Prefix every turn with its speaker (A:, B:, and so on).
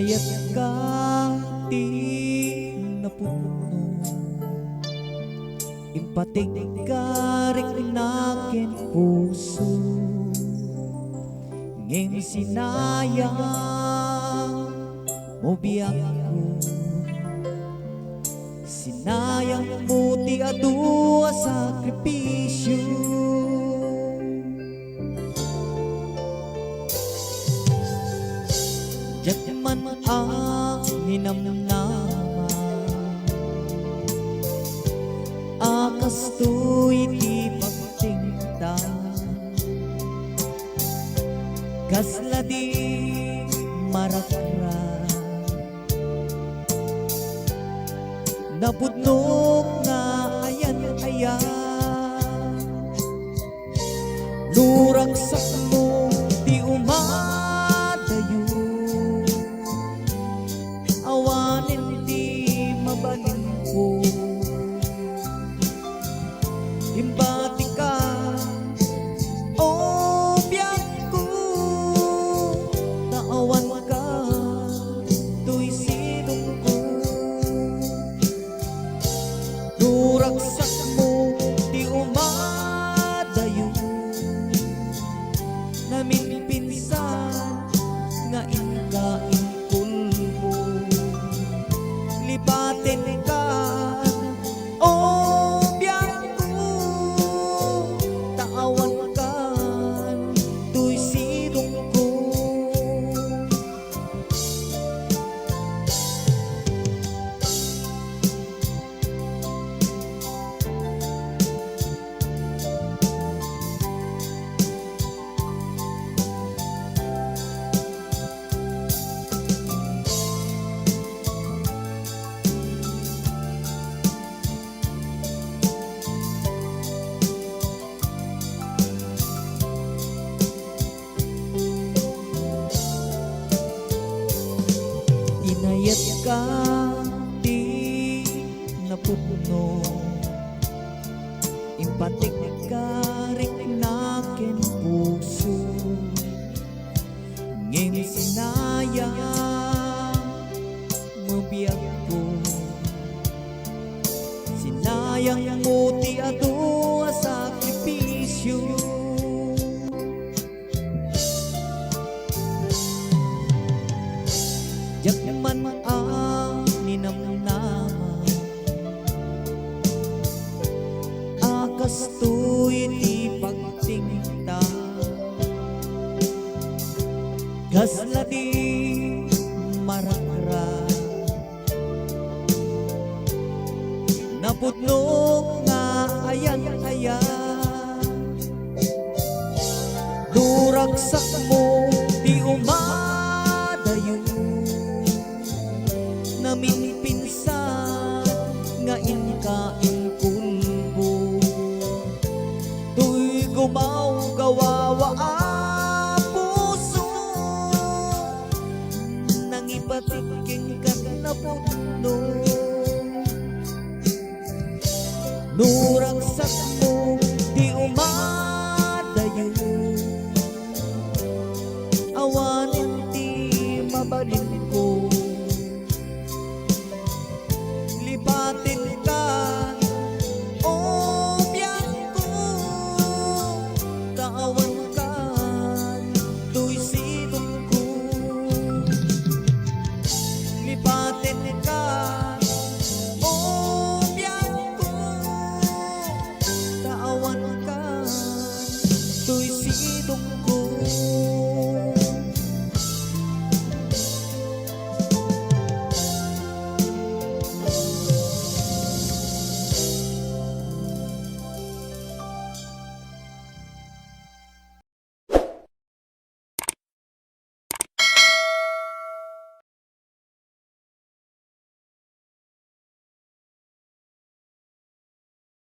A: Inayat ka ti napuno, impatig ka rin nakin puso. Ngem sinayang mo biyak ko, sinayang mo ti adu sakripisyo. Diyan man ang hinamnama, akas to'y di pagtingta, kasla di marakra, napudnok nga ayan-ayan, luragsak mo di umadayo, awanin di mabalin ko, himbati ka o biyak ko, naawan ka to'y sinong ko, luragsak mo di umadayo, namin pinsan nga inkaingkol mo, lipatin ka o biyak ko, taawan ka to'y sinong ko. Inayat ka di napuno, impatig ka rin nakin puso. Ngem sinayang mo biyak ko, sinayang mo ti adu sakripisyo. Diyan man ang ninamnama, akas to'y di pagtingta, kasla di marakra, napudnok nga ayan-ayan, luragsak mo di umadayo, namin pinsan nga inkaingkol mo, to'y gumaw-gawawa ang puso, nang ipatiging ka na puno, luragsak mo di umadayo, awanin di mabalin ko, lipatin ka o biyak ko, taawan ka to'y sinong ko, lipatin ka o biyak ko, taawan ka to'y sinong ko.